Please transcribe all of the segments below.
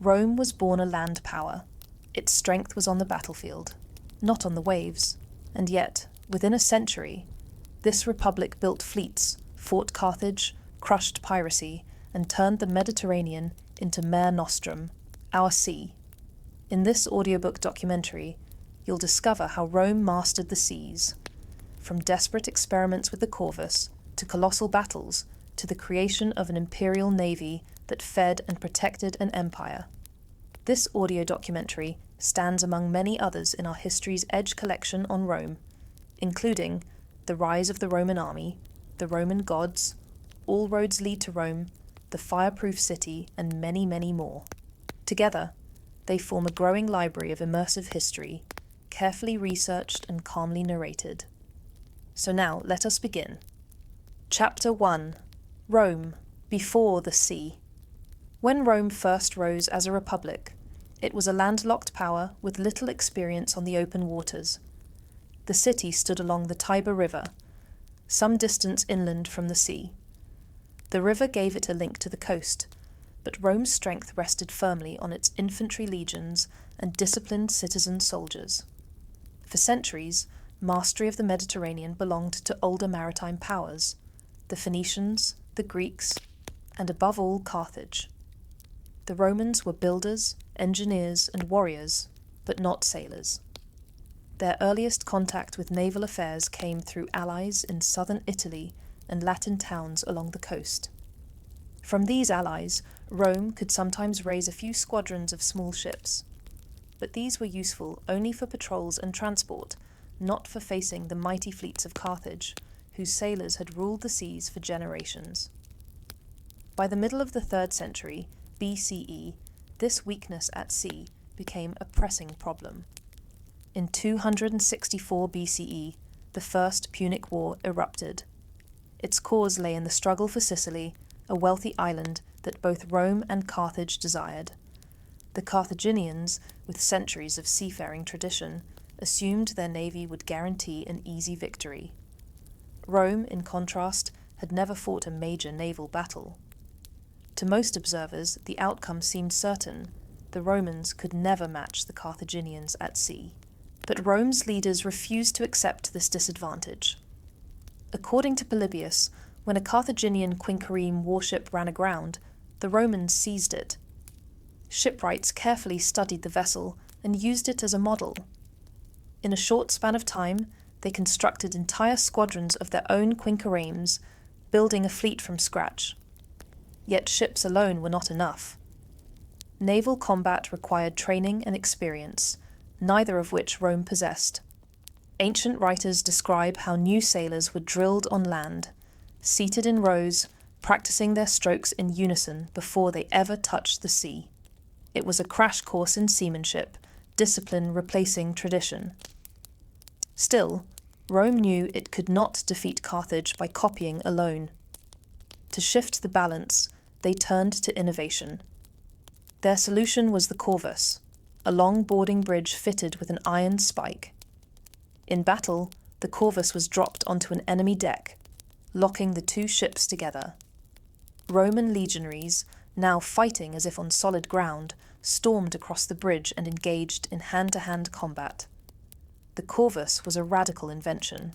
Rome was born a land power. Its strength was on the battlefield, not on the waves, and yet, within a century, this republic built fleets, fought Carthage, crushed piracy, and turned the Mediterranean into Mare Nostrum, our sea. In this audiobook documentary, you'll discover how Rome mastered the seas, from desperate experiments with the Corvus to colossal battles to the creation of an imperial navy that fed and protected an empire. This audio documentary stands among many others in our Histories Edge collection on Rome, including The Rise of the Roman Army, The Roman Gods, All Roads Lead to Rome, The Fireproof City, and many, many more. Together, they form a growing library of immersive history, carefully researched and calmly narrated. So now, let us begin. Chapter 1. Rome, Before the Sea. When Rome first rose as a republic, it was a landlocked power with little experience on the open waters. The city stood along the Tiber River, some distance inland from the sea. The river gave it a link to the coast, but Rome's strength rested firmly on its infantry legions and disciplined citizen soldiers. For centuries, mastery of the Mediterranean belonged to older maritime powers, the Phoenicians, the Greeks, and above all Carthage. The Romans were builders, engineers, and warriors, but not sailors. Their earliest contact with naval affairs came through allies in southern Italy and Latin towns along the coast. From these allies, Rome could sometimes raise a few squadrons of small ships, but these were useful only for patrols and transport, not for facing the mighty fleets of Carthage, whose sailors had ruled the seas for generations. By the middle of the 3rd century BCE, this weakness at sea became a pressing problem. In 264 BCE, the First Punic War erupted. Its cause lay in the struggle for Sicily, a wealthy island that both Rome and Carthage desired. The Carthaginians, with centuries of seafaring tradition, assumed their navy would guarantee an easy victory. Rome, in contrast, had never fought a major naval battle. To most observers, the outcome seemed certain. The Romans could never match the Carthaginians at sea. But Rome's leaders refused to accept this disadvantage. According to Polybius, when a Carthaginian quinquereme warship ran aground, the Romans seized it. Shipwrights carefully studied the vessel and used it as a model. In a short span of time, they constructed entire squadrons of their own quinqueremes, building a fleet from scratch. Yet ships alone were not enough. Naval combat required training and experience, neither of which Rome possessed. Ancient writers describe how new sailors were drilled on land, seated in rows, practicing their strokes in unison before they ever touched the sea. It was a crash course in seamanship, discipline replacing tradition. Still, Rome knew it could not defeat Carthage by copying alone. To shift the balance, they turned to innovation. Their solution was the Corvus, a long boarding bridge fitted with an iron spike. In battle, the Corvus was dropped onto an enemy deck, locking the two ships together. Roman legionaries, now fighting as if on solid ground, stormed across the bridge and engaged in hand-to-hand combat. The Corvus was a radical invention.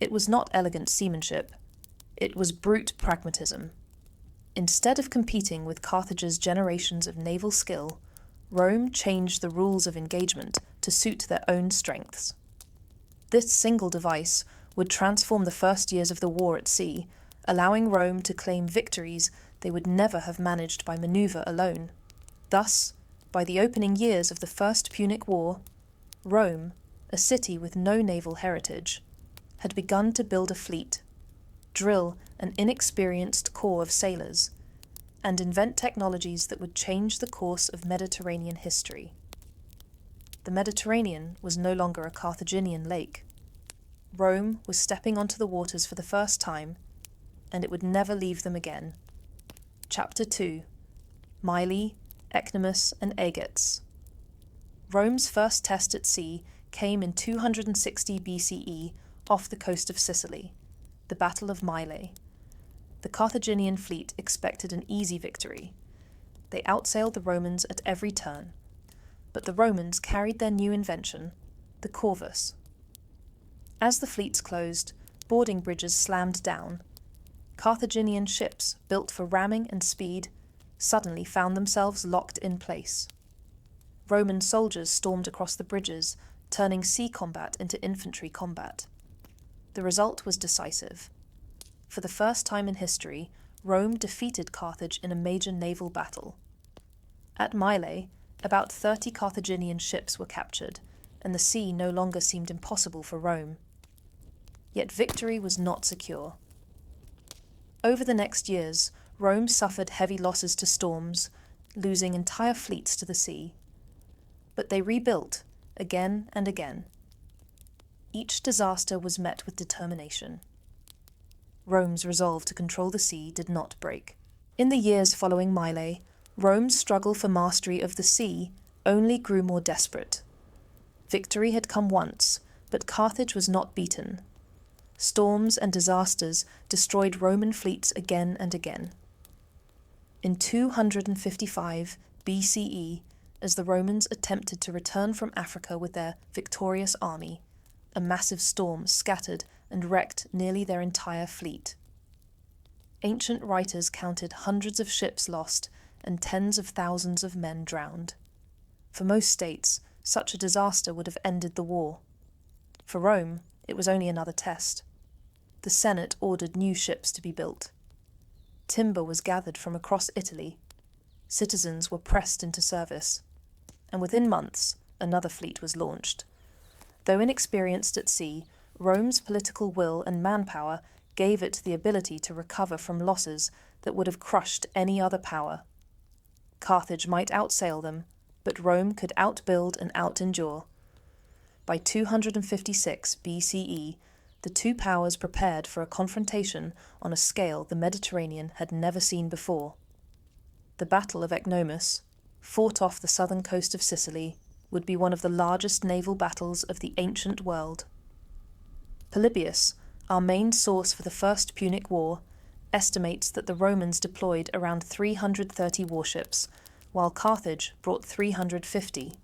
It was not elegant seamanship. It was brute pragmatism. Instead of competing with Carthage's generations of naval skill, Rome changed the rules of engagement to suit their own strengths. This single device would transform the first years of the war at sea, allowing Rome to claim victories they would never have managed by maneuver alone. Thus, by the opening years of the First Punic War, Rome, a city with no naval heritage, had begun to build a fleet, drill an inexperienced corps of sailors, and invent technologies that would change the course of Mediterranean history. The Mediterranean was no longer a Carthaginian lake. Rome was stepping onto the waters for the first time, and it would never leave them again. Chapter 2. Mylae, Ecnomus, and Aegates. Rome's first test at sea came in 260 BCE off the coast of Sicily, the Battle of Mylae. The Carthaginian fleet expected an easy victory. they outsailed the Romans at every turn, but the Romans carried their new invention, the corvus. As the fleets closed, boarding bridges slammed down. Carthaginian ships, built for ramming and speed, suddenly found themselves locked in place. Roman soldiers stormed across the bridges, turning sea combat into infantry combat. The result was decisive. For the first time in history, Rome defeated Carthage in a major naval battle. At Mylae, about 30 Carthaginian ships were captured, and the sea no longer seemed impossible for Rome. Yet victory was not secure. Over the next years, Rome suffered heavy losses to storms, losing entire fleets to the sea. But they rebuilt, again and again. Each disaster was met with determination. Rome's resolve to control the sea did not break. In the years following Mylae, Rome's struggle for mastery of the sea only grew more desperate. Victory had come once, but Carthage was not beaten. Storms and disasters destroyed Roman fleets again and again. In 255 BCE, as the Romans attempted to return from Africa with their victorious army, a massive storm scattered and wrecked nearly their entire fleet. Ancient writers counted hundreds of ships lost and tens of thousands of men drowned. For most states, such a disaster would have ended the war. For Rome, it was only another test. The Senate ordered new ships to be built. Timber was gathered from across Italy. Citizens were pressed into service. And within months, another fleet was launched. Though inexperienced at sea, Rome's political will and manpower gave it the ability to recover from losses that would have crushed any other power. Carthage might outsail them, but Rome could outbuild and outendure. By 256 BCE, the two powers prepared for a confrontation on a scale the Mediterranean had never seen before. The Battle of Ecnomus, fought off the southern coast of Sicily, would be one of the largest naval battles of the ancient world. Polybius, our main source for the First Punic War, estimates that the Romans deployed around 330 warships, while Carthage brought 350.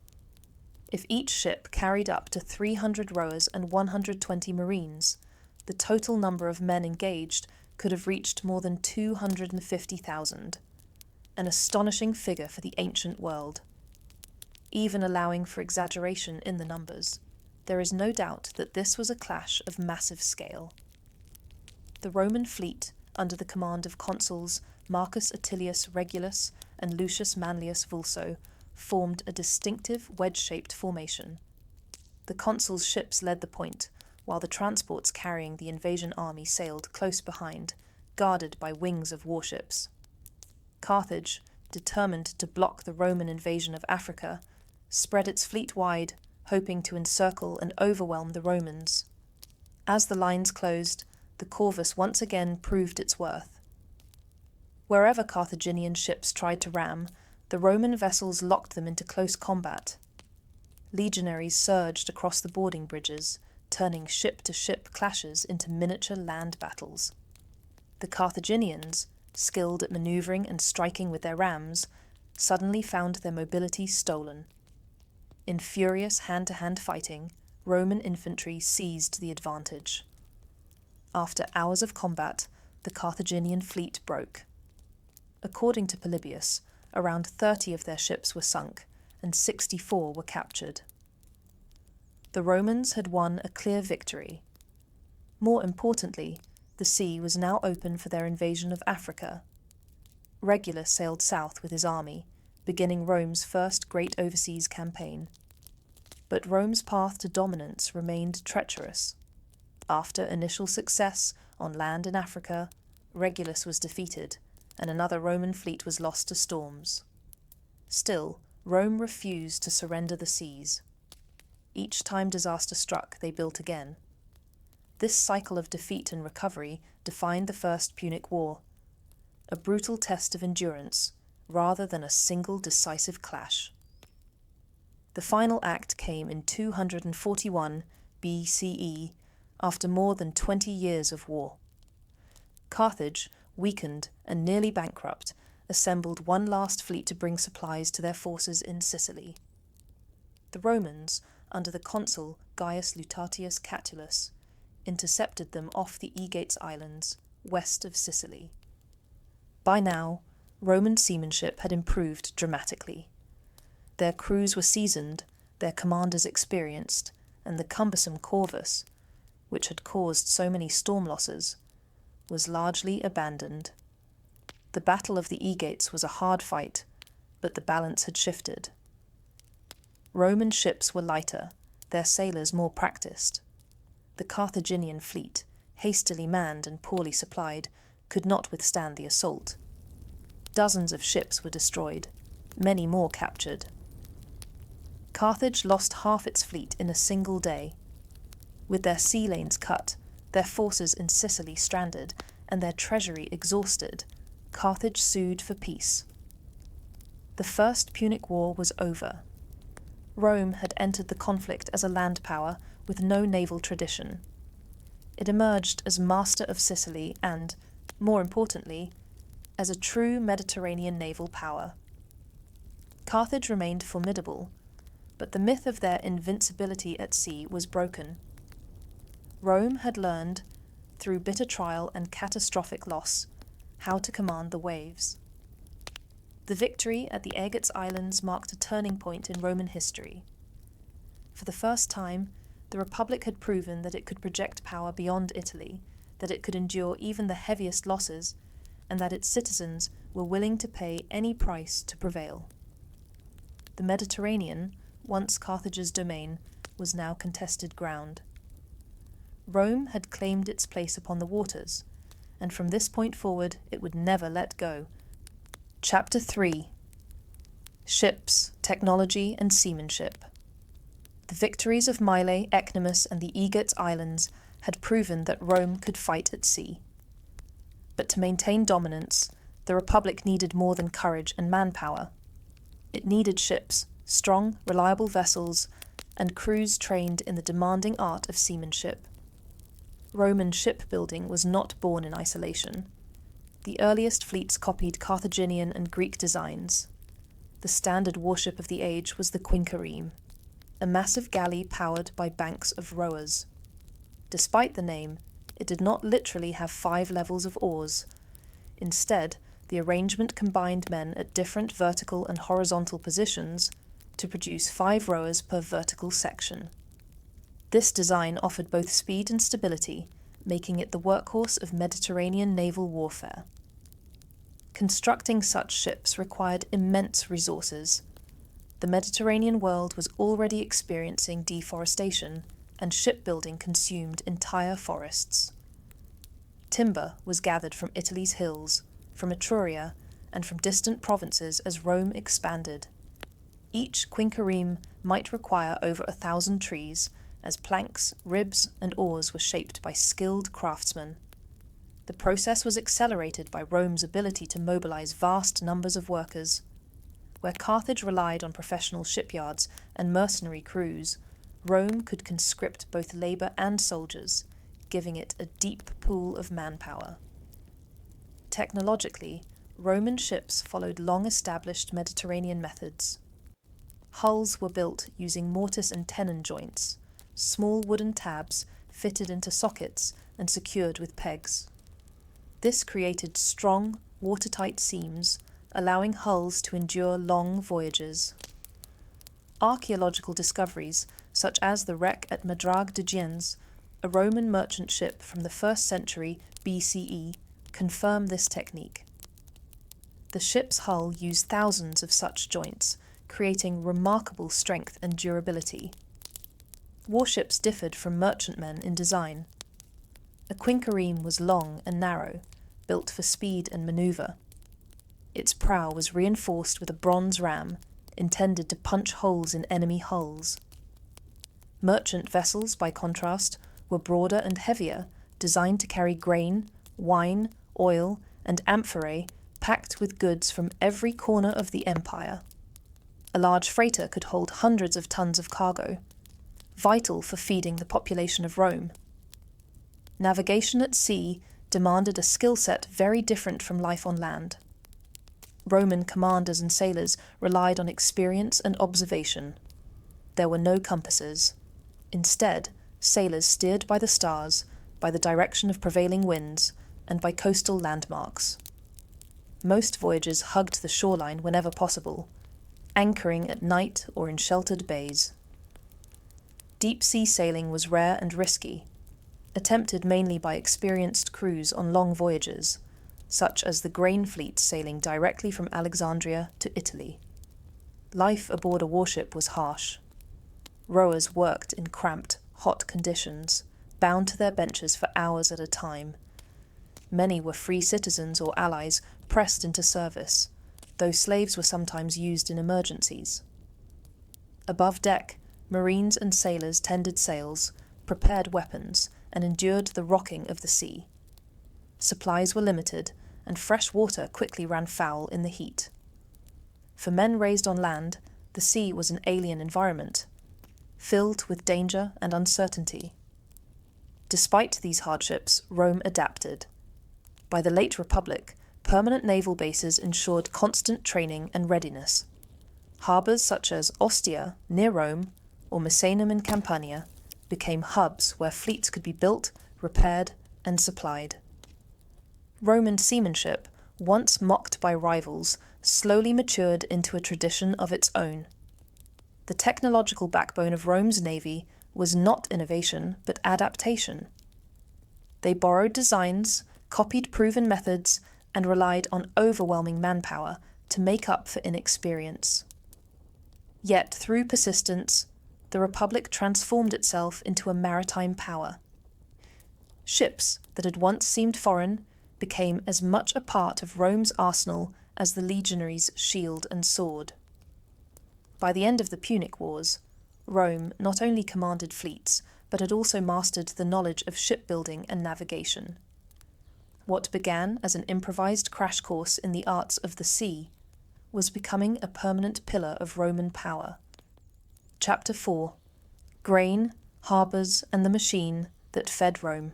If each ship carried up to 300 rowers and 120 marines, the total number of men engaged could have reached more than 250,000, an astonishing figure for the ancient world. Even allowing for exaggeration in the numbers, there is no doubt that this was a clash of massive scale. The Roman fleet, under the command of consuls Marcus Atilius Regulus and Lucius Manlius Vulso, formed a distinctive wedge-shaped formation. The consuls' ships led the point, while the transports carrying the invasion army sailed close behind, guarded by wings of warships. Carthage, determined to block the Roman invasion of Africa, spread its fleet wide, hoping to encircle and overwhelm the Romans. As the lines closed, the corvus once again proved its worth. Wherever Carthaginian ships tried to ram, the Roman vessels locked them into close combat. Legionaries surged across the boarding bridges, turning ship-to-ship clashes into miniature land battles. The Carthaginians, skilled at maneuvering and striking with their rams, suddenly found their mobility stolen. In furious hand-to-hand fighting, Roman infantry seized the advantage. After hours of combat, the Carthaginian fleet broke. According to Polybius, around 30 of their ships were sunk, and 64 were captured. The Romans had won a clear victory. More importantly, the sea was now open for their invasion of Africa. Regulus sailed south with his army, beginning Rome's first great overseas campaign. But Rome's path to dominance remained treacherous. After initial success on land in Africa, Regulus was defeated, and another Roman fleet was lost to storms. Still, Rome refused to surrender the seas. Each time disaster struck, they built again. This cycle of defeat and recovery defined the First Punic War, a brutal test of endurance, rather than a single decisive clash. The final act came in 241 BCE, after more than 20 years of war. Carthage, weakened and nearly bankrupt, assembled one last fleet to bring supplies to their forces in Sicily. The Romans, under the consul Gaius Lutatius Catulus, intercepted them off the Aegates Islands, west of Sicily. By now, Roman seamanship had improved dramatically. Their crews were seasoned, their commanders experienced, and the cumbersome corvus, which had caused so many storm losses, was largely abandoned. The Battle of the Aegates was a hard fight, but the balance had shifted. Roman ships were lighter, their sailors more practiced. The Carthaginian fleet, hastily manned and poorly supplied, could not withstand the assault. Dozens of ships were destroyed, many more captured. Carthage lost half its fleet in a single day. With their sea lanes cut, their forces in Sicily stranded, and their treasury exhausted, Carthage sued for peace. The First Punic War was over. Rome had entered the conflict as a land power with no naval tradition. It emerged as master of Sicily and, more importantly, as a true Mediterranean naval power. Carthage remained formidable, but the myth of their invincibility at sea was broken. Rome had learned, through bitter trial and catastrophic loss, how to command the waves. The victory at the Aegates Islands marked a turning point in Roman history. For the first time, the Republic had proven that it could project power beyond Italy, that it could endure even the heaviest losses, and that its citizens were willing to pay any price to prevail. The Mediterranean, once Carthage's domain, was now contested ground. Rome had claimed its place upon the waters, and from this point forward it would never let go. Chapter 3: Ships, Technology and Seamanship. The victories of Mylae, Ecnomus, and the Aegates Islands had proven that Rome could fight at sea. But to maintain dominance, the Republic needed more than courage and manpower. It needed ships, strong, reliable vessels, and crews trained in the demanding art of seamanship. Roman shipbuilding was not born in isolation. The earliest fleets copied Carthaginian and Greek designs. The standard warship of the age was the quinquereme, a massive galley powered by banks of rowers. Despite the name, it did not literally have 5 levels of oars. Instead, the arrangement combined men at different vertical and horizontal positions to produce 5 rowers per vertical section. This design offered both speed and stability, making it the workhorse of Mediterranean naval warfare. Constructing such ships required immense resources. The Mediterranean world was already experiencing deforestation, and shipbuilding consumed entire forests. Timber was gathered from Italy's hills, from Etruria, and from distant provinces as Rome expanded. Each quinquereme might require over 1,000 trees, as planks, ribs, and oars were shaped by skilled craftsmen. The process was accelerated by Rome's ability to mobilize vast numbers of workers. Where Carthage relied on professional shipyards and mercenary crews, Rome could conscript both labor and soldiers, giving it a deep pool of manpower. Technologically, Roman ships followed long-established Mediterranean methods. Hulls were built using mortise and tenon joints, small wooden tabs fitted into sockets and secured with pegs. This created strong, watertight seams, allowing hulls to endure long voyages. Archaeological discoveries, such as the wreck at Madrag de Giens, a Roman merchant ship from the 1st century BCE, confirm this technique. The ship's hull used thousands of such joints, creating remarkable strength and durability. Warships differed from merchantmen in design. A quinquereme was long and narrow, built for speed and maneuver. Its prow was reinforced with a bronze ram, intended to punch holes in enemy hulls. Merchant vessels, by contrast, were broader and heavier, designed to carry grain, wine, oil, and amphorae packed with goods from every corner of the empire. A large freighter could hold hundreds of tons of cargo, vital for feeding the population of Rome. Navigation at sea demanded a skill set very different from life on land. Roman commanders and sailors relied on experience and observation. There were no compasses. Instead, sailors steered by the stars, by the direction of prevailing winds, and by coastal landmarks. Most voyages hugged the shoreline whenever possible, anchoring at night or in sheltered bays. Deep-sea sailing was rare and risky, attempted mainly by experienced crews on long voyages, such as the grain fleets sailing directly from Alexandria to Italy. Life aboard a warship was harsh. Rowers worked in cramped, hot conditions, bound to their benches for hours at a time. Many were free citizens or allies pressed into service, though slaves were sometimes used in emergencies. Above deck, marines and sailors tended sails, prepared weapons, and endured the rocking of the sea. Supplies were limited, and fresh water quickly ran foul in the heat. For men raised on land, the sea was an alien environment, filled with danger and uncertainty. Despite these hardships, Rome adapted. By the late Republic, permanent naval bases ensured constant training and readiness. Harbours such as Ostia, near Rome, or Misenum in Campania, became hubs where fleets could be built, repaired, and supplied. Roman seamanship, once mocked by rivals, slowly matured into a tradition of its own. The technological backbone of Rome's navy was not innovation, but adaptation. They borrowed designs, copied proven methods, and relied on overwhelming manpower to make up for inexperience. Yet, through persistence, the Republic transformed itself into a maritime power. Ships that had once seemed foreign became as much a part of Rome's arsenal as the legionaries' shield and sword. By the end of the Punic Wars, Rome not only commanded fleets, but had also mastered the knowledge of shipbuilding and navigation. What began as an improvised crash course in the arts of the sea was becoming a permanent pillar of Roman power. Chapter 4: Grain, Harbours, and the Machine that Fed Rome.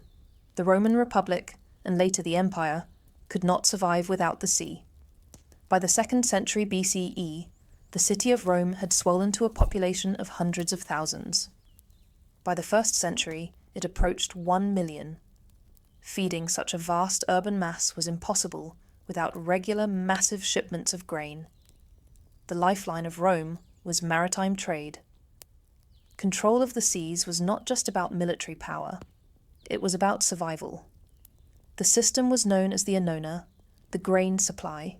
The Roman Republic, and later the Empire, could not survive without the sea. By the 2nd century BCE, the city of Rome had swollen to a population of hundreds of thousands. By the 1st century, it approached 1 million. Feeding such a vast urban mass was impossible without regular massive shipments of grain. The lifeline of Rome was maritime trade. Control of the seas was not just about military power, it was about survival. The system was known as the annona, the grain supply.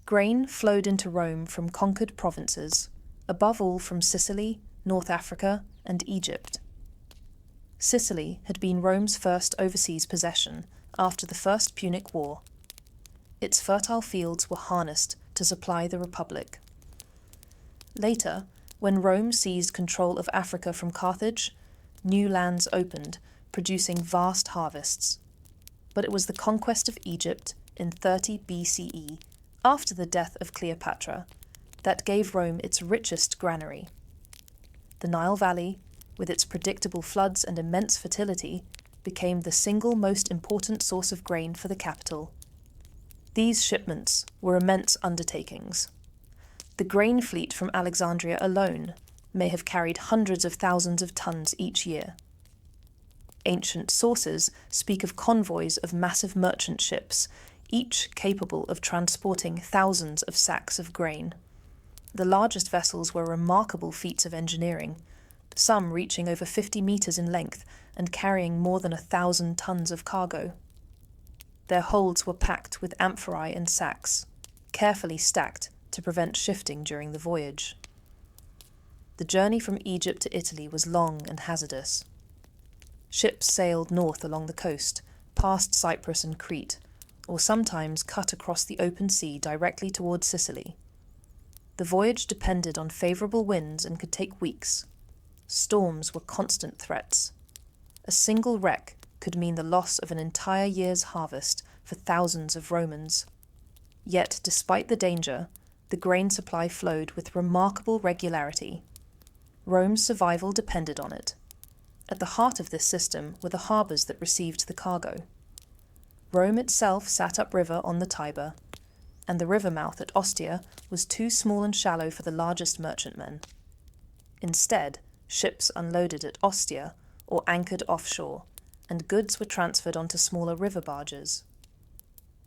Grain flowed into Rome from conquered provinces, above all from Sicily, North Africa, and Egypt. Sicily had been Rome's first overseas possession after the First Punic War. Its fertile fields were harnessed to supply the Republic. Later, when Rome seized control of Africa from Carthage, new lands opened, producing vast harvests. But it was the conquest of Egypt in 30 BCE, after the death of Cleopatra, that gave Rome its richest granary. The Nile Valley, with its predictable floods and immense fertility, became the single most important source of grain for the capital. These shipments were immense undertakings. The grain fleet from Alexandria alone may have carried hundreds of thousands of tons each year. Ancient sources speak of convoys of massive merchant ships, each capable of transporting thousands of sacks of grain. The largest vessels were remarkable feats of engineering, some reaching over 50 meters in length and carrying more than 1,000 tons of cargo. Their holds were packed with amphorae and sacks, carefully stacked to prevent shifting during the voyage. The journey from Egypt to Italy was long and hazardous. Ships sailed north along the coast, past Cyprus and Crete, or sometimes cut across the open sea directly towards Sicily. The voyage depended on favourable winds and could take weeks. Storms were constant threats. A single wreck could mean the loss of an entire year's harvest for thousands of Romans. Yet, despite the danger, the grain supply flowed with remarkable regularity. Rome's survival depended on it. At the heart of this system were the harbours that received the cargo. Rome itself sat upriver on the Tiber. and the river mouth at Ostia was too small and shallow for the largest merchantmen. Instead, ships unloaded at Ostia or anchored offshore, and goods were transferred onto smaller river barges.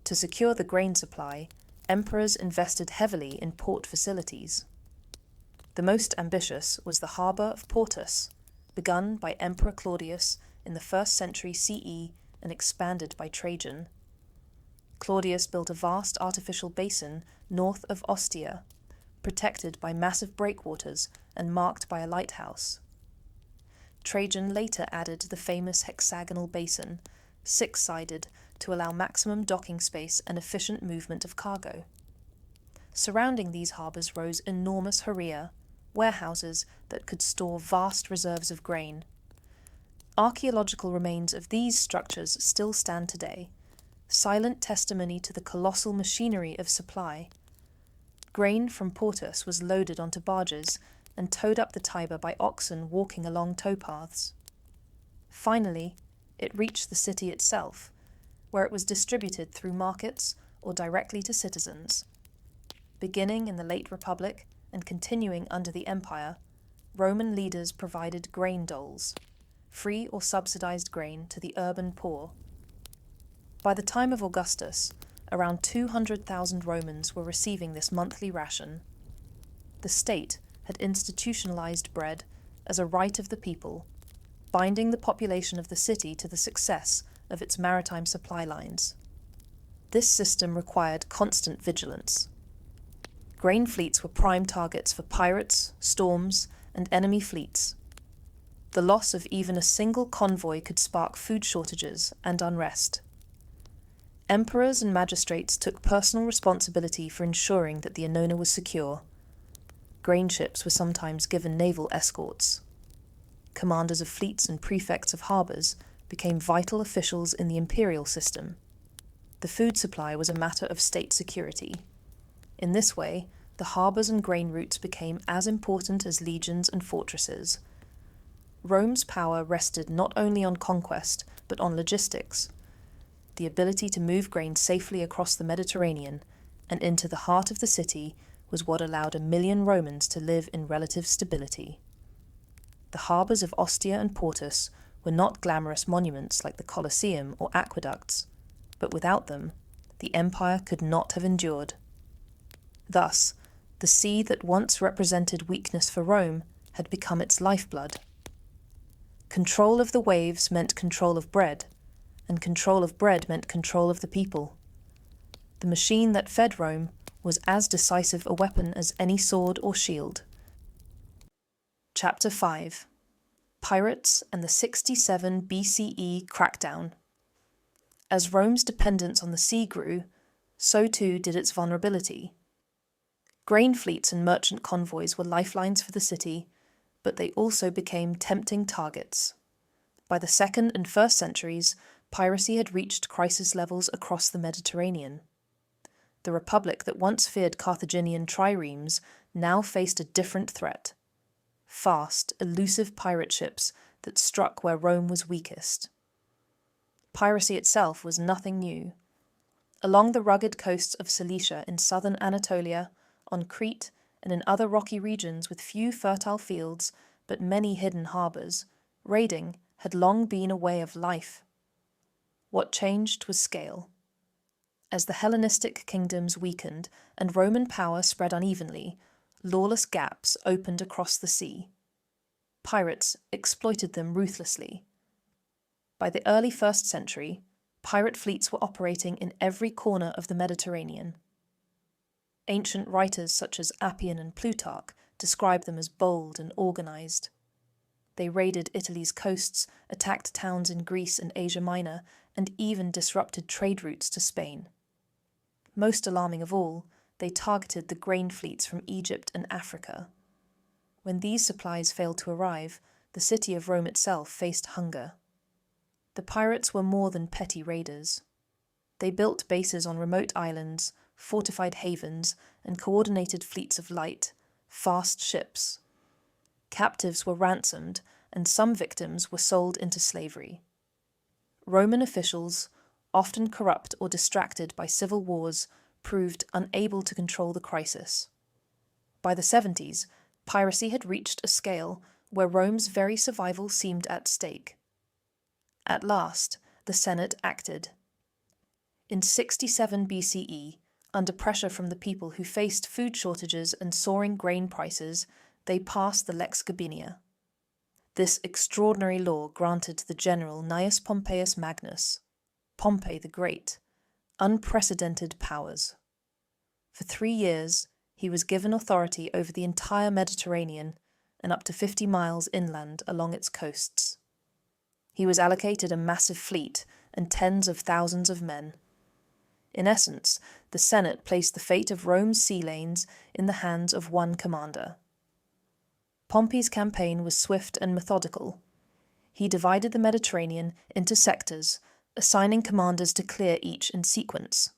To secure the grain supply, emperors invested heavily in port facilities. The most ambitious was the harbour of Portus, begun by Emperor Claudius in the 1st century CE and expanded by Trajan. Claudius built a vast artificial basin north of Ostia, protected by massive breakwaters and marked by a lighthouse. Trajan later added the famous hexagonal basin, 6-sided, to allow maximum docking space and efficient movement of cargo. Surrounding these harbours rose enormous horrea, warehouses that could store vast reserves of grain. Archaeological remains of these structures still stand today, silent testimony to the colossal machinery of supply. Grain from Portus was loaded onto barges and towed up the Tiber by oxen walking along towpaths. Finally, it reached the city itself, where it was distributed through markets or directly to citizens. Beginning in the late Republic and continuing under the Empire, Roman leaders provided grain doles, free or subsidized grain to the urban poor. By the time of Augustus, around 200,000 Romans were receiving this monthly ration. The state had institutionalized bread as a right of the people, binding the population of the city to the success of its maritime supply lines. This system required constant vigilance. Grain fleets were prime targets for pirates, storms, and enemy fleets. The loss of even a single convoy could spark food shortages and unrest. Emperors and magistrates took personal responsibility for ensuring that the Annona was secure. Grain ships were sometimes given naval escorts. Commanders of fleets and prefects of harbours became vital officials in the imperial system. The food supply was a matter of state security. In this way, the harbours and grain routes became as important as legions and fortresses. Rome's power rested not only on conquest, but on logistics. The ability to move grain safely across the Mediterranean and into the heart of the city was what allowed 1 million Romans to live in relative stability. The harbours of Ostia and Portus were not glamorous monuments like the Colosseum or aqueducts, but without them, the empire could not have endured. Thus, the sea that once represented weakness for Rome had become its lifeblood. Control of the waves meant control of bread, and control of bread meant control of the people. The machine that fed Rome was as decisive a weapon as any sword or shield. Chapter 5: Pirates and the 67 BCE crackdown. As Rome's dependence on the sea grew, so too did its vulnerability. Grain fleets and merchant convoys were lifelines for the city, but they also became tempting targets. By the 2nd and 1st centuries, piracy had reached crisis levels across the Mediterranean. The Republic that once feared Carthaginian triremes now faced a different threat: fast, elusive pirate ships that struck where Rome was weakest. Piracy itself was nothing new. Along the rugged coasts of Cilicia in southern Anatolia, on Crete, and in other rocky regions with few fertile fields but many hidden harbours, raiding had long been a way of life. What changed was scale. As the Hellenistic kingdoms weakened and Roman power spread unevenly, lawless gaps opened across the sea. Pirates exploited them ruthlessly. By the early 1st century, pirate fleets were operating in every corner of the Mediterranean. Ancient writers such as Appian and Plutarch describe them as bold and organised. They raided Italy's coasts, attacked towns in Greece and Asia Minor, and even disrupted trade routes to Spain. Most alarming of all, they targeted the grain fleets from Egypt and Africa. When these supplies failed to arrive, the city of Rome itself faced hunger. The pirates were more than petty raiders. They built bases on remote islands, fortified havens, and coordinated fleets of light, fast ships. Captives were ransomed, and some victims were sold into slavery. Roman officials, often corrupt or distracted by civil wars, proved unable to control the crisis. By the 70s, piracy had reached a scale where Rome's very survival seemed at stake. At last, the Senate acted. In 67 BCE, under pressure from the people who faced food shortages and soaring grain prices, they passed the Lex Gabinia. This extraordinary law granted the general Gnaeus Pompeius Magnus, Pompey the Great, unprecedented powers. For 3 years, he was given authority over the entire Mediterranean and up to 50 miles inland along its coasts. He was allocated a massive fleet and tens of thousands of men. In essence, the Senate placed the fate of Rome's sea lanes in the hands of one commander. Pompey's campaign was swift and methodical. He divided the Mediterranean into sectors, assigning commanders to clear each in sequence.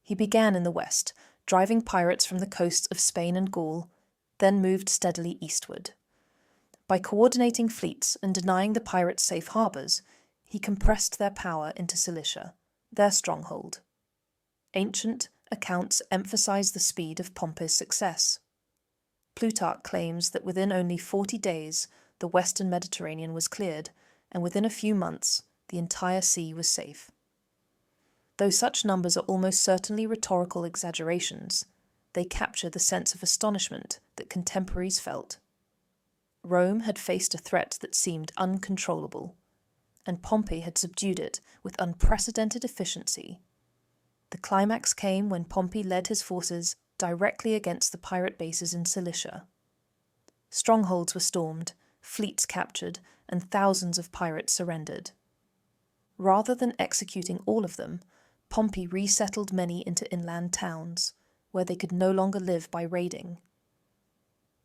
He began in the west, driving pirates from the coasts of Spain and Gaul, then moved steadily eastward. By coordinating fleets and denying the pirates safe harbours, he compressed their power into Cilicia, their stronghold. Ancient accounts emphasize the speed of Pompey's success. Plutarch claims that within only 40 days the western Mediterranean was cleared, and within a few months the entire sea was safe. Though such numbers are almost certainly rhetorical exaggerations, they capture the sense of astonishment that contemporaries felt. Rome had faced a threat that seemed uncontrollable, and Pompey had subdued it with unprecedented efficiency. The climax came when Pompey led his forces directly against the pirate bases in Cilicia. Strongholds were stormed, fleets captured, and thousands of pirates surrendered. Rather than executing all of them, Pompey resettled many into inland towns, where they could no longer live by raiding.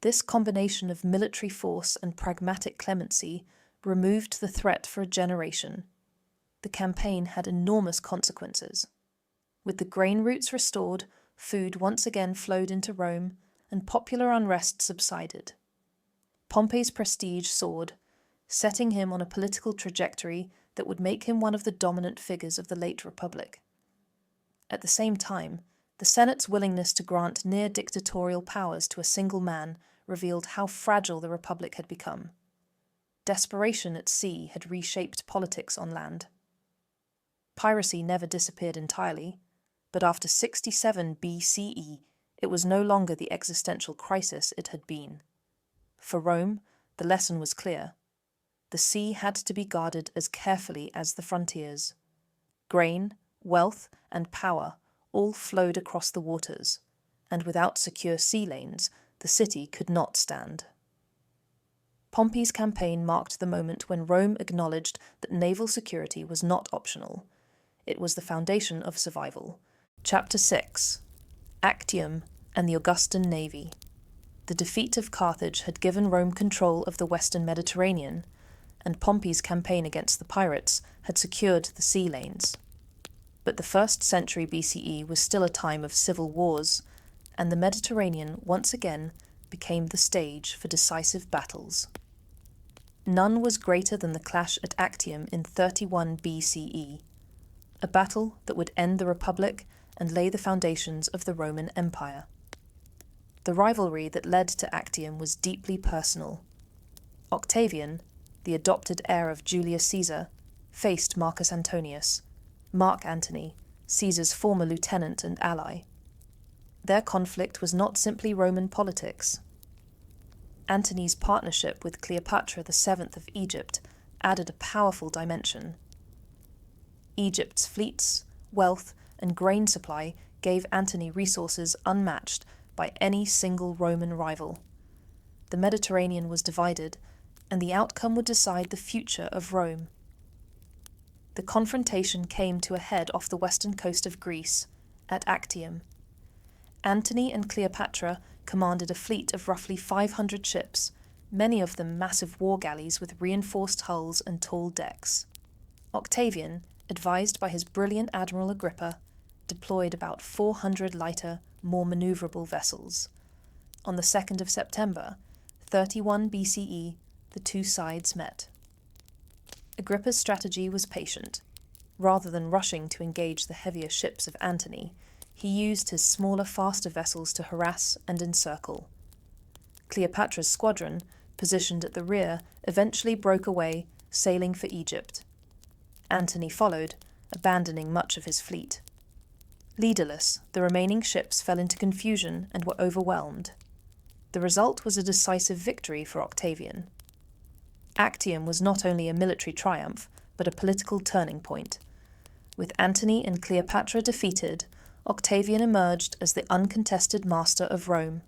This combination of military force and pragmatic clemency removed the threat for a generation. The campaign had enormous consequences. With the grain routes restored, food once again flowed into Rome, and popular unrest subsided. Pompey's prestige soared, setting him on a political trajectory that would make him one of the dominant figures of the late Republic. At the same time, the Senate's willingness to grant near-dictatorial powers to a single man revealed how fragile the Republic had become. Desperation at sea had reshaped politics on land. Piracy never disappeared entirely, but after 67 BCE, it was no longer the existential crisis it had been. For Rome, the lesson was clear. The sea had to be guarded as carefully as the frontiers. Grain, wealth, and power all flowed across the waters, and without secure sea lanes, the city could not stand. Pompey's campaign marked the moment when Rome acknowledged that naval security was not optional. It was the foundation of survival. Chapter 6: Actium and the Augustan Navy. The defeat of Carthage had given Rome control of the western Mediterranean, and Pompey's campaign against the pirates had secured the sea lanes. But the 1st century BCE was still a time of civil wars, and the Mediterranean once again became the stage for decisive battles. None was greater than the clash at Actium in 31 BCE, a battle that would end the Republic and lay the foundations of the Roman Empire. The rivalry that led to Actium was deeply personal. Octavian, the adopted heir of Julius Caesar, faced Marcus Antonius, Mark Antony, Caesar's former lieutenant and ally. Their conflict was not simply Roman politics. Antony's partnership with Cleopatra VII of Egypt added a powerful dimension. Egypt's fleets, wealth, and grain supply gave Antony resources unmatched by any single Roman rival. The Mediterranean was divided, and the outcome would decide the future of Rome. The confrontation came to a head off the western coast of Greece, at Actium. Antony and Cleopatra commanded a fleet of roughly 500 ships, many of them massive war galleys with reinforced hulls and tall decks. Octavian, advised by his brilliant Admiral Agrippa, deployed about 400 lighter, more maneuverable vessels. On the 2nd of September, 31 BCE, the two sides met. Agrippa's strategy was patient. Rather than rushing to engage the heavier ships of Antony, he used his smaller, faster vessels to harass and encircle. Cleopatra's squadron, positioned at the rear, eventually broke away, sailing for Egypt. Antony followed, abandoning much of his fleet. Leaderless, the remaining ships fell into confusion and were overwhelmed. The result was a decisive victory for Octavian. Actium was not only a military triumph, but a political turning point. With Antony and Cleopatra defeated, Octavian emerged as the uncontested master of Rome.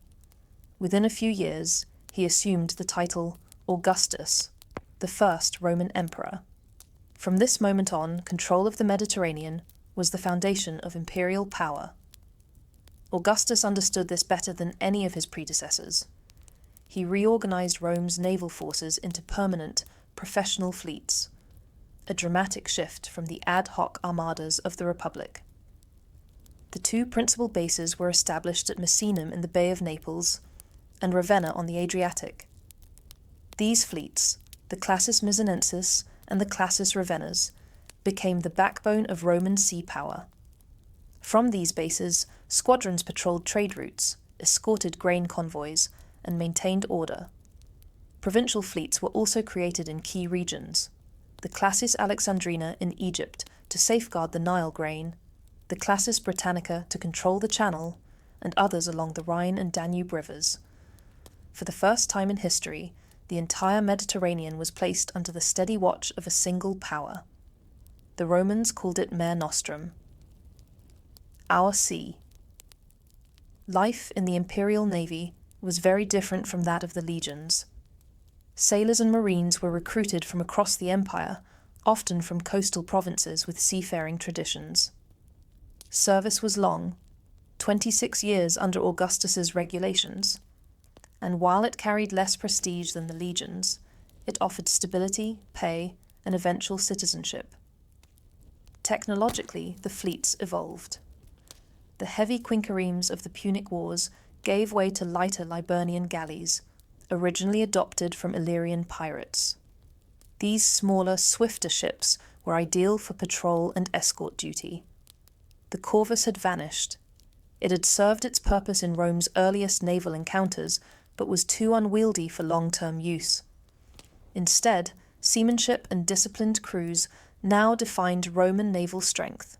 Within a few years, he assumed the title Augustus, the first Roman emperor. From this moment on, control of the Mediterranean was the foundation of imperial power. Augustus understood this better than any of his predecessors. He reorganized Rome's naval forces into permanent, professional fleets, a dramatic shift from the ad hoc armadas of the Republic. The two principal bases were established at Misenum in the Bay of Naples and Ravenna on the Adriatic. These fleets, the Classis Misenensis and the Classis Ravennas, became the backbone of Roman sea power. From these bases, squadrons patrolled trade routes, escorted grain convoys, and maintained order. Provincial fleets were also created in key regions: the Classis Alexandrina in Egypt to safeguard the Nile grain, the Classis Britannica to control the Channel, and others along the Rhine and Danube rivers. For the first time in history, the entire Mediterranean was placed under the steady watch of a single power. The Romans called it Mare Nostrum. Our sea. Life in the imperial navy was very different from that of the legions. Sailors and marines were recruited from across the empire, often from coastal provinces with seafaring traditions. Service was long, 26 years under Augustus's regulations, and while it carried less prestige than the legions, it offered stability, pay, and eventual citizenship. Technologically, the fleets evolved. The heavy quinqueremes of the Punic Wars gave way to lighter Liburnian galleys, originally adopted from Illyrian pirates. These smaller, swifter ships were ideal for patrol and escort duty. The corvus had vanished. It had served its purpose in Rome's earliest naval encounters, but was too unwieldy for long-term use. Instead, seamanship and disciplined crews now defined Roman naval strength.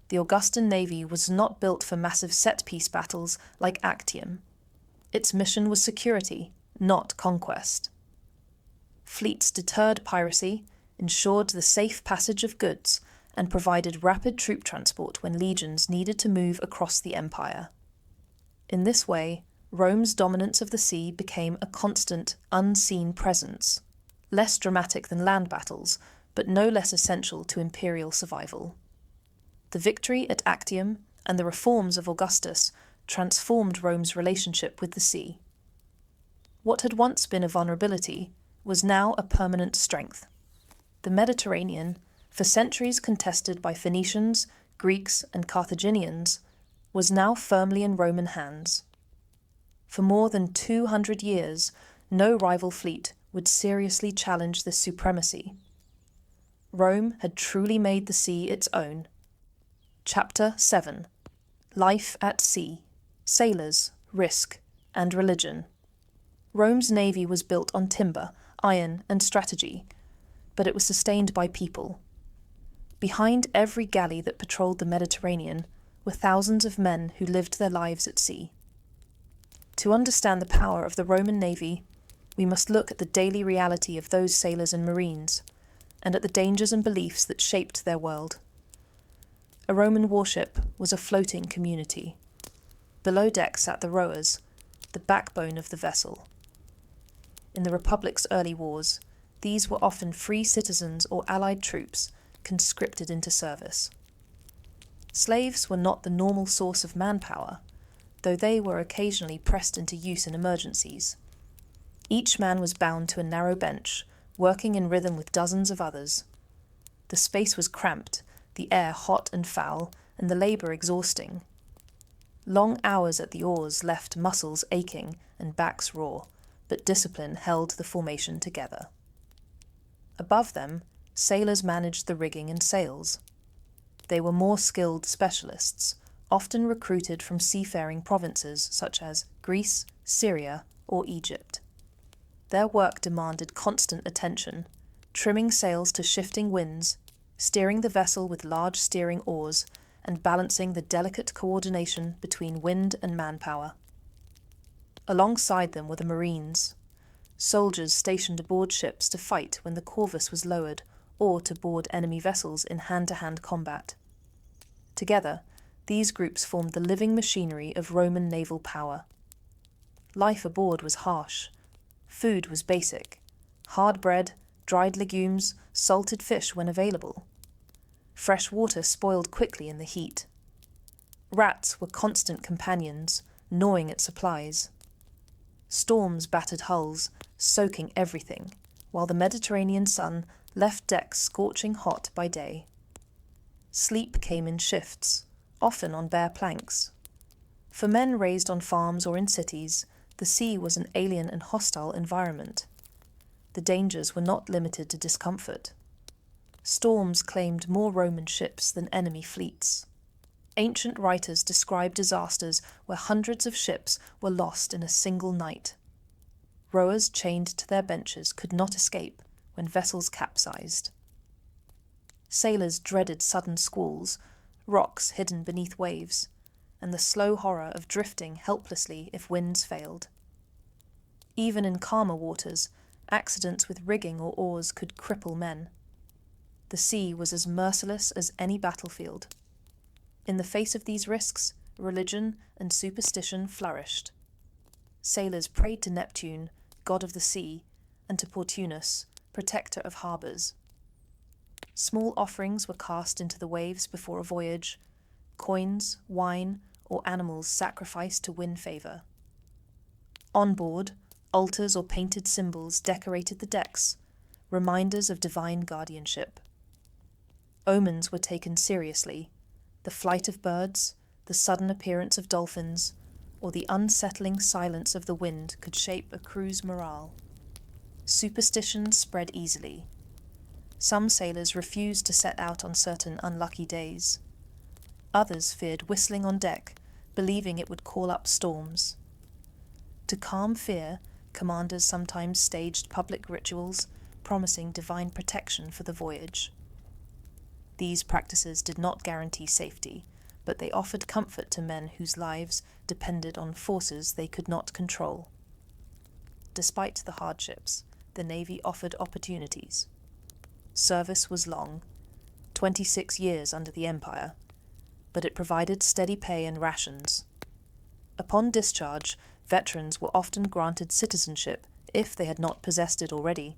The Augustan navy was not built for massive set-piece battles like Actium. Its mission was security, not conquest. Fleets deterred piracy, ensured the safe passage of goods, and provided rapid troop transport when legions needed to move across the empire. In this way, Rome's dominance of the sea became a constant, unseen presence, less dramatic than land battles, but no less essential to imperial survival. The victory at Actium and the reforms of Augustus transformed Rome's relationship with the sea. What had once been a vulnerability was now a permanent strength. The Mediterranean, for centuries contested by Phoenicians, Greeks, and Carthaginians, was now firmly in Roman hands. For more than 200 years, no rival fleet would seriously challenge this supremacy. Rome had truly made the sea its own. Chapter 7. Life at Sea, Sailors, Risk, and Religion. Rome's navy was built on timber, iron, and strategy, but it was sustained by people. Behind every galley that patrolled the Mediterranean were thousands of men who lived their lives at sea. To understand the power of the Roman navy, we must look at the daily reality of those sailors and marines, and at the dangers and beliefs that shaped their world. A Roman warship was a floating community. Below deck sat the rowers, the backbone of the vessel. In the Republic's early wars, these were often free citizens or allied troops conscripted into service. Slaves were not the normal source of manpower, though they were occasionally pressed into use in emergencies. Each man was bound to a narrow bench, working in rhythm with dozens of others. The space was cramped, the air hot and foul, and the labour exhausting. Long hours at the oars left muscles aching and backs raw, but discipline held the formation together. Above them, sailors managed the rigging and sails. They were more skilled specialists, often recruited from seafaring provinces such as Greece, Syria, or Egypt. Their work demanded constant attention, trimming sails to shifting winds, steering the vessel with large steering oars, and balancing the delicate coordination between wind and manpower. Alongside them were the Marines, soldiers stationed aboard ships to fight when the corvus was lowered or to board enemy vessels in hand-to-hand combat. Together, these groups formed the living machinery of Roman naval power. Life aboard was harsh. Food was basic: hard bread, dried legumes, salted fish when available. Fresh water spoiled quickly in the heat. Rats were constant companions, gnawing at supplies. Storms battered hulls, soaking everything, while the Mediterranean sun left decks scorching hot by day. Sleep came in shifts, often on bare planks. For men raised on farms or in cities, the sea was an alien and hostile environment. The dangers were not limited to discomfort. Storms claimed more Roman ships than enemy fleets. Ancient writers describe disasters where hundreds of ships were lost in a single night. Rowers chained to their benches could not escape when vessels capsized. Sailors dreaded sudden squalls, rocks hidden beneath waves, and the slow horror of drifting helplessly if winds failed. Even in calmer waters, accidents with rigging or oars could cripple men. The sea was as merciless as any battlefield. In the face of these risks, religion and superstition flourished. Sailors prayed to Neptune, god of the sea, and to Portunus, protector of harbours. Small offerings were cast into the waves before a voyage: coins, wine, or animals sacrificed to win favour. On board, altars or painted symbols decorated the decks, reminders of divine guardianship. Omens were taken seriously: the flight of birds, the sudden appearance of dolphins, or the unsettling silence of the wind could shape a crew's morale. Superstition spread easily. Some sailors refused to set out on certain unlucky days. Others feared whistling on deck, believing it would call up storms. To calm fear, commanders sometimes staged public rituals, promising divine protection for the voyage. These practices did not guarantee safety, but they offered comfort to men whose lives depended on forces they could not control. Despite the hardships, the navy offered opportunities. Service was long, 26 years under the Empire, but it provided steady pay and rations. Upon discharge, veterans were often granted citizenship if they had not possessed it already,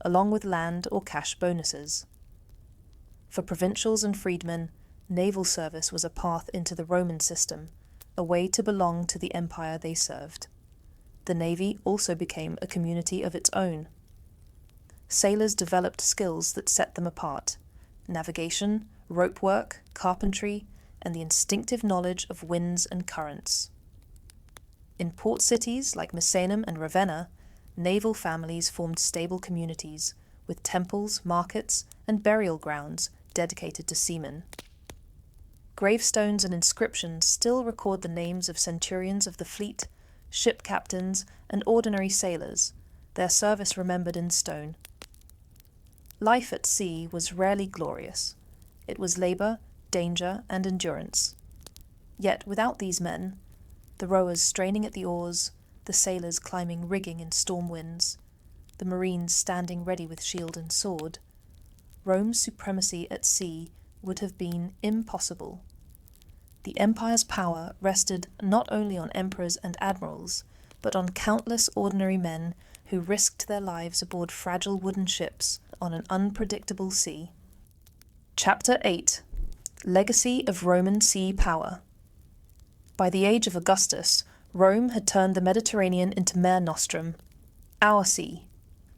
along with land or cash bonuses. For provincials and freedmen, naval service was a path into the Roman system, a way to belong to the empire they served. The navy also became a community of its own. Sailors developed skills that set them apart: navigation, rope work, carpentry, and the instinctive knowledge of winds and currents. In port cities like Misenum and Ravenna, naval families formed stable communities, with temples, markets, and burial grounds dedicated to seamen. Gravestones and inscriptions still record the names of centurions of the fleet, ship captains, and ordinary sailors, their service remembered in stone. Life at sea was rarely glorious. It was labour, danger, and endurance. Yet without these men, the rowers straining at the oars, the sailors climbing rigging in storm winds, the marines standing ready with shield and sword, Rome's supremacy at sea would have been impossible. The empire's power rested not only on emperors and admirals, but on countless ordinary men who risked their lives aboard fragile wooden ships on an unpredictable sea. Chapter 8: Legacy of Roman Sea Power. By the age of Augustus, Rome had turned the Mediterranean into Mare Nostrum, our sea.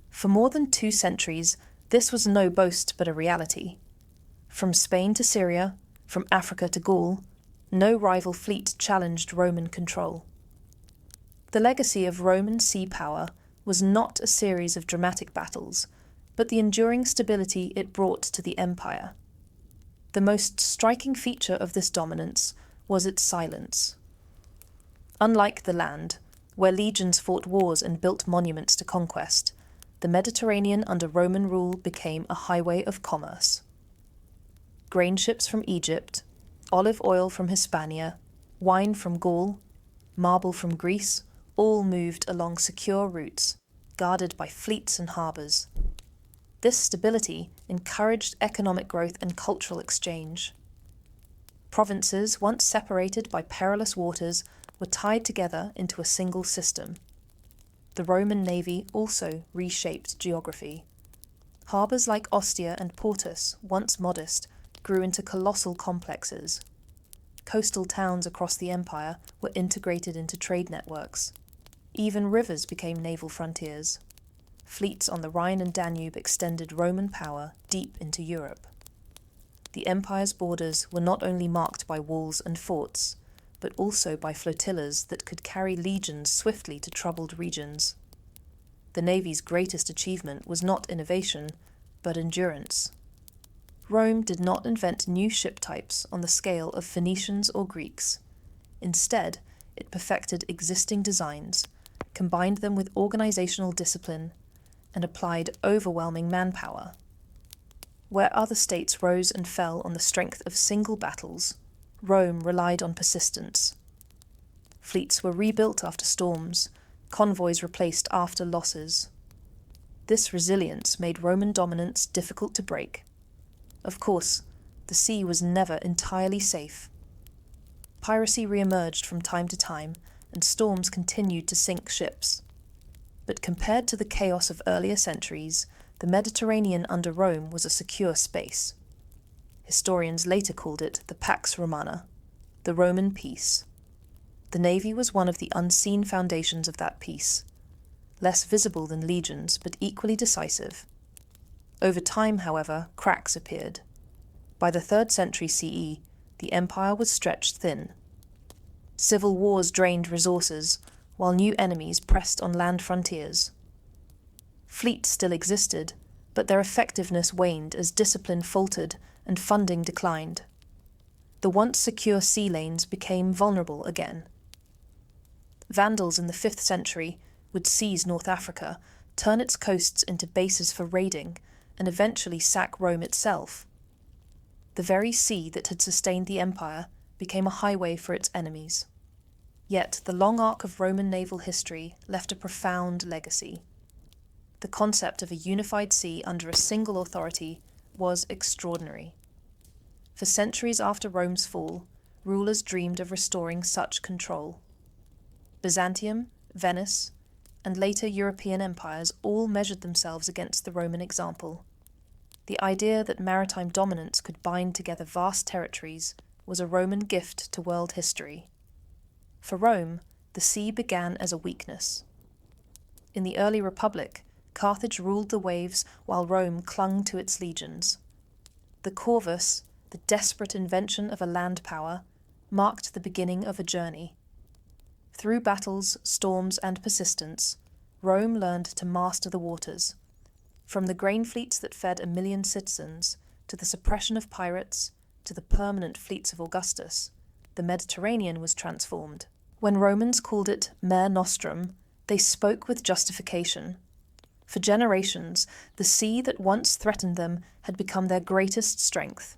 For more than 2 centuries, this was no boast but a reality. From Spain to Syria, from Africa to Gaul, no rival fleet challenged Roman control. The legacy of Roman sea power was not a series of dramatic battles, but the enduring stability it brought to the empire. The most striking feature of this dominance was its silence. Unlike the land, where legions fought wars and built monuments to conquest, the Mediterranean under Roman rule became a highway of commerce. Grain ships from Egypt, olive oil from Hispania, wine from Gaul, marble from Greece, all moved along secure routes, guarded by fleets and harbours. This stability encouraged economic growth and cultural exchange. Provinces, once separated by perilous waters, were tied together into a single system. The Roman navy also reshaped geography. Harbours like Ostia and Portus, once modest, grew into colossal complexes. Coastal towns across the empire were integrated into trade networks. Even rivers became naval frontiers. Fleets on the Rhine and Danube extended Roman power deep into Europe. The empire's borders were not only marked by walls and forts, but also by flotillas that could carry legions swiftly to troubled regions. The navy's greatest achievement was not innovation, but endurance. Rome did not invent new ship types on the scale of Phoenicians or Greeks. Instead, it perfected existing designs, combined them with organizational discipline, and applied overwhelming manpower. Where other states rose and fell on the strength of single battles, Rome relied on persistence. Fleets were rebuilt after storms, convoys replaced after losses. This resilience made Roman dominance difficult to break. Of course, the sea was never entirely safe. Piracy re-emerged from time to time, and storms continued to sink ships. But compared to the chaos of earlier centuries, the Mediterranean under Rome was a secure space. Historians later called it the Pax Romana, the Roman peace. The navy was one of the unseen foundations of that peace, less visible than legions, but equally decisive. Over time, however, cracks appeared. By the 3rd century CE, the empire was stretched thin. Civil wars drained resources, while new enemies pressed on land frontiers. Fleets still existed, but their effectiveness waned as discipline faltered and funding declined. The once secure sea lanes became vulnerable again. Vandals in the 5th century would seize North Africa, turn its coasts into bases for raiding, and eventually sack Rome itself. The very sea that had sustained the empire became a highway for its enemies. Yet the long arc of Roman naval history left a profound legacy. The concept of a unified sea under a single authority was extraordinary. For centuries after Rome's fall, rulers dreamed of restoring such control. Byzantium, Venice, and later European empires all measured themselves against the Roman example. The idea that maritime dominance could bind together vast territories was a Roman gift to world history. For Rome, the sea began as a weakness. In the early Republic, Carthage ruled the waves while Rome clung to its legions. The Corvus, the desperate invention of a land power, marked the beginning of a journey. Through battles, storms, and persistence, Rome learned to master the waters. From the grain fleets that fed 1 million citizens, to the suppression of pirates, to the permanent fleets of Augustus, the Mediterranean was transformed. When Romans called it Mare Nostrum, they spoke with justification. For generations, the sea that once threatened them had become their greatest strength.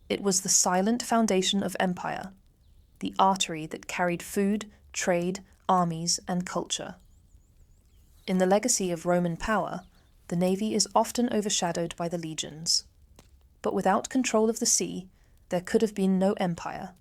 It was the silent foundation of empire, the artery that carried food, trade, armies, and culture. In the legacy of Roman power, the navy is often overshadowed by the legions. But without control of the sea, there could have been no empire.